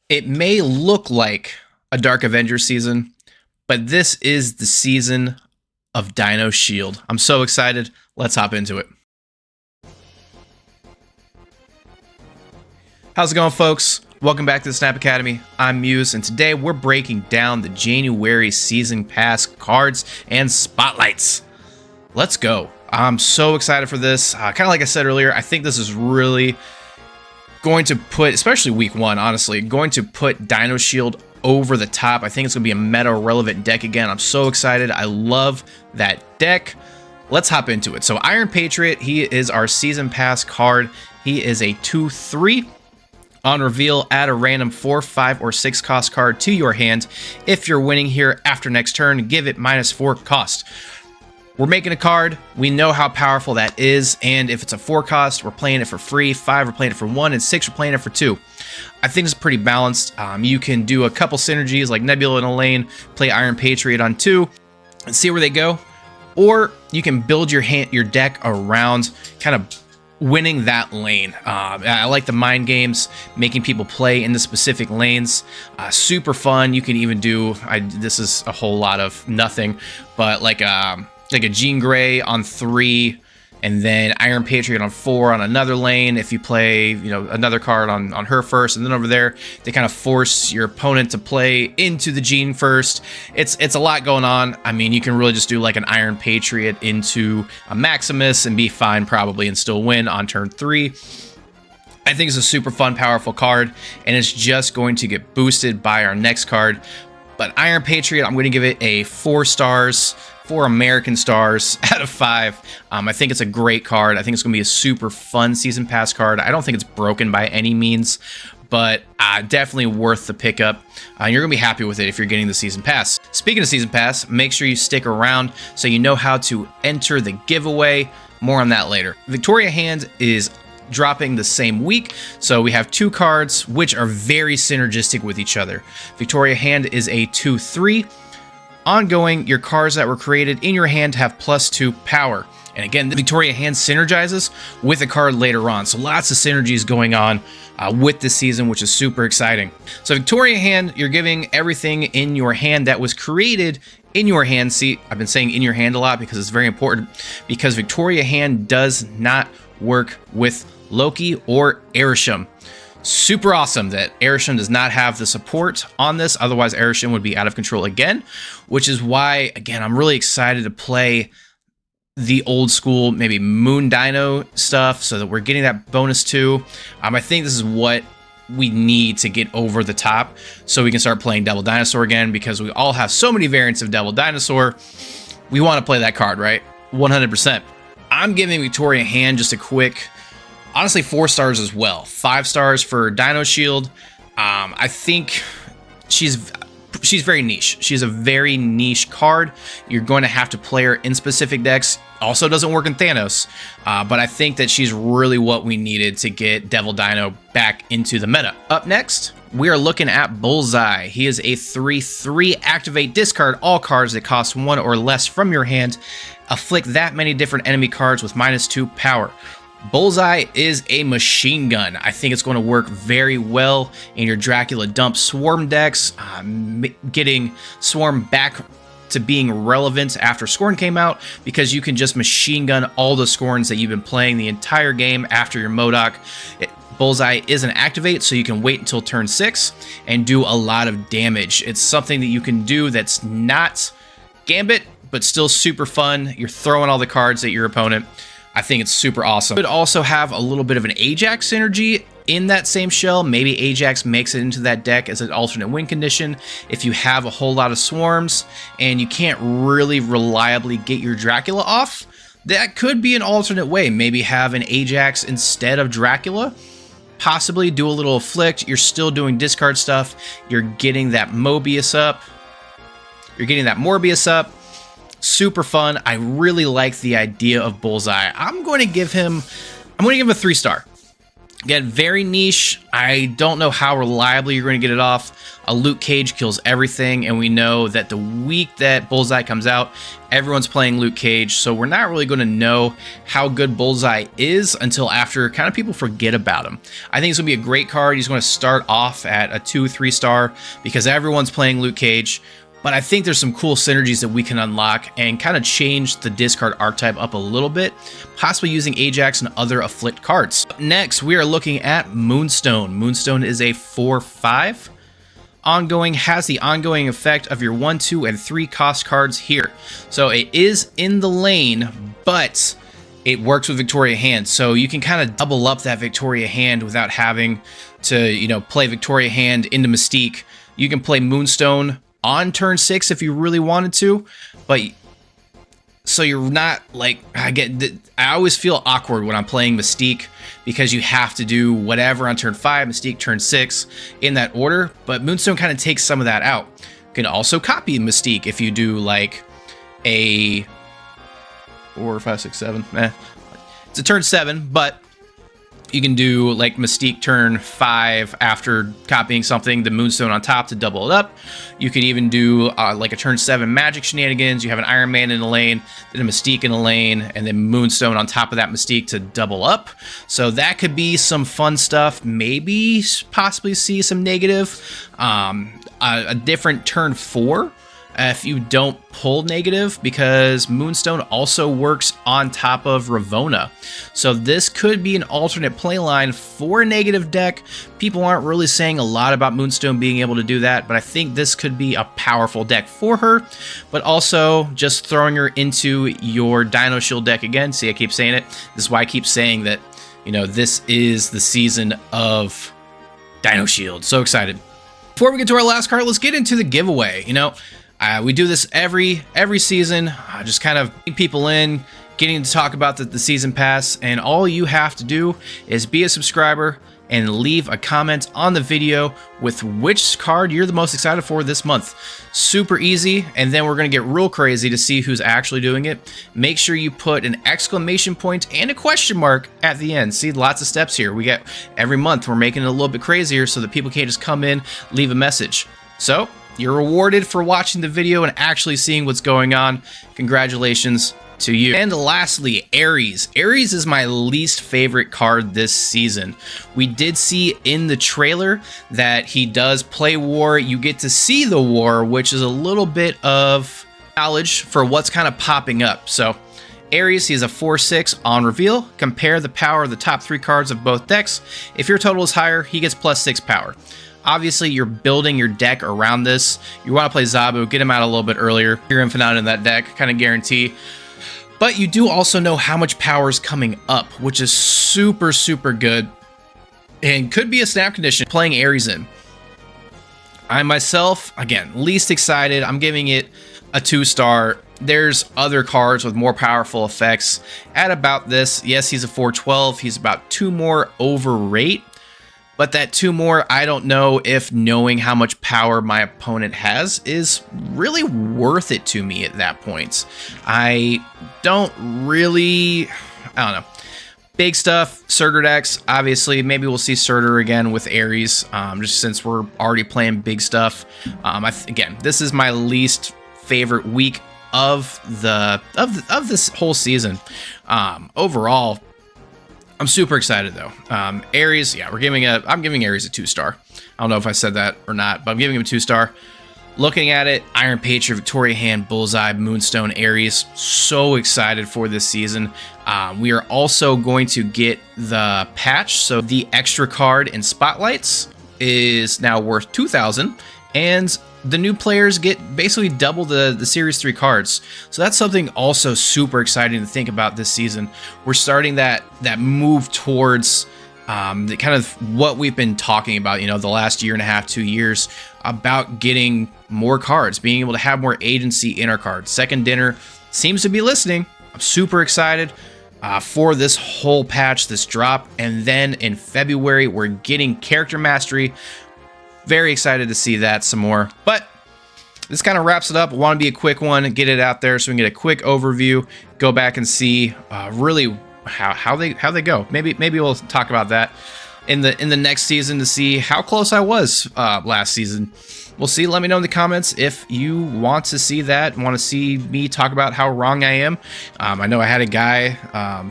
It may look like a Dark Avengers season, but this is the season of Dino Shield. I'm so excited. Let's hop into it. How's it going, folks? Welcome back to the Snap Academy. I'm Muse, and today we're breaking down the January Season Pass cards and spotlights. Let's go. I'm so excited for this. Kind of like I said earlier, I think this is really going to put, especially week one, honestly, going to put Dino Shield over the top. I think it's going to be a meta relevant deck again. I'm so excited. I love that deck. Let's hop into it. So Iron Patriot, he is our Season Pass card. He is a 2/3. On reveal, add a random 4, 5, or 6 cost card to your hand. If you're winning here after next turn, give it -4 cost. We're making a card. We know how powerful that is, and if it's a 4 cost, we're playing it for free. 5, we're playing it for 1, and 6, we're playing it for 2. I think it's pretty balanced. You can do a couple synergies like Nebula in a lane, play Iron Patriot on 2, and see where they go. Or you can build your deck around kind of winning that lane. I like the mind games, making people play in the specific lanes. Super fun. You can even do, this is a whole lot of nothing, but like a Jean Grey on 3, and then Iron Patriot on 4 on another lane. If you play, another card on her first, and then over there, they kind of force your opponent to play into the Jean first. It's a lot going on. I mean, you can really just do like an Iron Patriot into a Maximus and be fine probably and still win on turn 3. I think it's a super fun, powerful card, and it's just going to get boosted by our next card. But Iron Patriot, I'm going to give it a 4 stars. 4 American stars out of 5. I think it's a great card. I think it's going to be a super fun Season Pass card. I don't think it's broken by any means, but definitely worth the pickup. You're going to be happy with it if you're getting the Season Pass. Speaking of Season Pass, make sure you stick around so you know how to enter the giveaway. More on that later. Victoria Hand is dropping the same week, so we have 2 cards which are very synergistic with each other. Victoria Hand is a 2/3. Ongoing, your cards that were created in your hand have +2 power. And again, the Victoria Hand synergizes with a card later on. So lots of synergies going on with this season, which is super exciting. So Victoria Hand, you're giving everything in your hand that was created in your hand. See, I've been saying in your hand a lot because it's very important, because Victoria Hand does not work with Loki or Arishem. Super awesome that Arishem does not have the support on this. Otherwise, Arishem would be out of control again, which is why, again, I'm really excited to play the old school, maybe Moon Dino stuff so that we're getting that bonus too. I think this is what we need to get over the top so we can start playing Devil Dinosaur again, because we all have so many variants of Devil Dinosaur. We want to play that card, right? 100%. I'm giving Victoria Hand just a quick, honestly, 4 stars as well. 5 stars for Dino Shield. I think she's very niche. She's a very niche card. You're going to have to play her in specific decks. Also doesn't work in Thanos, but I think that she's really what we needed to get Devil Dino back into the meta. Up next, we are looking at Bullseye. He is a 3/3. Activate, discard all cards that cost 1 or less from your hand. Afflict that many different enemy cards with -2 power. Bullseye is a machine gun. I think it's going to work very well in your Dracula dump swarm decks, getting swarm back to being relevant after Scorn came out, because you can just machine gun all the Scorns that you've been playing the entire game after your MODOK. Bullseye is an activate, so you can wait until turn 6 and do a lot of damage. It's something that you can do that's not Gambit, but still super fun. You're throwing all the cards at your opponent. I think it's super awesome. Could also have a little bit of an Ajax synergy in that same shell. Maybe Ajax makes it into that deck as an alternate win condition if you have a whole lot of swarms and you can't really reliably get your Dracula off. That could be an alternate way. Maybe have an Ajax instead of Dracula. Possibly do a little afflict. You're still doing discard stuff. You're getting that Mobius up. Super fun. I really like the idea of Bullseye. I'm going to give him a 3 star. Again, very niche. I don't know how reliably you're going to get it off. A Luke Cage kills everything, and we know that the week that Bullseye comes out, everyone's playing Luke Cage, so we're not really going to know how good Bullseye is until after kind of people forget about him. I think it's going to be a great card. He's going to start off at a 2-3 star because everyone's playing Luke Cage. But I think there's some cool synergies that we can unlock and kind of change the discard archetype up a little bit, possibly using Ajax and other Afflict cards. Next, we are looking at Moonstone. Moonstone is a 4/5. Ongoing, has the ongoing effect of your 1, 2, and 3 cost cards here. So it is in the lane, but it works with Victoria Hand. So you can kind of double up that Victoria Hand without having to, play Victoria Hand into Mystique. You can play Moonstone on turn 6 if you really wanted to, but so you're not like, I always feel awkward when I'm playing Mystique because you have to do whatever on turn 5, Mystique turn 6 in that order, but Moonstone kind of takes some of that out. You can also copy Mystique if you do like a 4, 5, 6, 7. It's a turn 7, but you can do like Mystique turn 5 after copying something, the Moonstone on top to double it up. You could even do like a turn 7 magic shenanigans. You have an Iron Man in the lane, then a Mystique in the lane, and then Moonstone on top of that Mystique to double up. So that could be some fun stuff. Maybe possibly see some negative. A different turn 4. If you don't pull negative, because Moonstone also works on top of Ravonna. So this could be an alternate playline for a negative deck. People aren't really saying a lot about Moonstone being able to do that, but I think this could be a powerful deck for her. But also just throwing her into your Dino Shield deck again. See, I keep saying it. This is why I keep saying that, this is the season of Dino Shield. So excited. Before we get to our last card, let's get into the giveaway. We do this every season, just kind of bring people in, getting to talk about the season pass, and all you have to do is be a subscriber and leave a comment on the video with which card you're the most excited for this month. Super easy, and then we're going to get real crazy to see who's actually doing it. Make sure you put an exclamation point and a question mark at the end. See, lots of steps here. We get every month, we're making it a little bit crazier so that people can't just come in, leave a message. So you're rewarded for watching the video and actually seeing what's going on. Congratulations to you. And lastly, Ares. Ares is my least favorite card this season. We did see in the trailer that he does play war. You get to see the war, which is a little bit of knowledge for what's kind of popping up. So Ares, he's a 4/6 on reveal. Compare the power of the top 3 cards of both decks. If your total is higher, he gets +6 power. Obviously, you're building your deck around this. You want to play Zabu, get him out a little bit earlier. You're infinite in that deck, kind of guarantee. But you do also know how much power is coming up, which is super, super good. And could be a snap condition playing Ares in. I myself, again, least excited. I'm giving it a 2-star. There's other cards with more powerful effects at about this. Yes, he's a 4/12. He's about 2 more over rate. But that 2 more, I don't know if knowing how much power my opponent has is really worth it to me at that point. I don't know. Big stuff, Surtur decks, obviously. Maybe we'll see Surtur again with Ares, just since we're already playing big stuff. Again, this is my least favorite week of this whole season. Overall, I'm super excited though. Ares, yeah, I'm giving Ares a 2-star. I don't know if I said that or not, but I'm giving him a 2-star. Looking at it, Iron Patriot, Victoria Hand, Bullseye, Moonstone, Ares. So excited for this season. We are also going to get the patch, so the extra card in Spotlights is now worth 2,000, and the new players get basically double the Series 3 cards. So that's something also super exciting to think about this season. We're starting that move towards the kind of what we've been talking about, the last year and a half, 2 years, about getting more cards, being able to have more agency in our cards. Second Dinner seems to be listening. I'm super excited for this whole patch, this drop. And then in February, we're getting Character Mastery. Very excited to see that some more. But this kind of wraps it up. I want to be a quick one, get it out there so we can get a quick overview, go back and see really how they go. Maybe we'll talk about that in the next season to see how close I was last season. We'll see. Let me know in the comments if you want to see that, want to see me talk about how wrong I am. I know I had a guy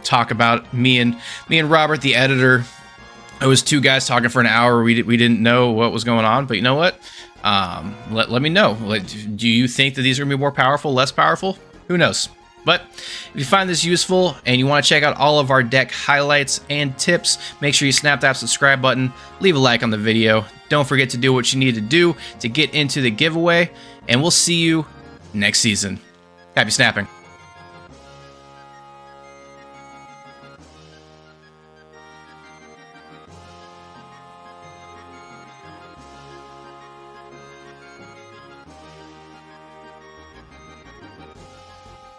talk about me and Robert, the editor. It was two guys talking for an hour. We didn't know what was going on, but you know what? Let me know. Do you think that these are going to be more powerful, less powerful? Who knows? But if you find this useful and you want to check out all of our deck highlights and tips, make sure you snap that subscribe button, leave a like on the video. Don't forget to do what you need to do to get into the giveaway, and we'll see you next season. Happy snapping.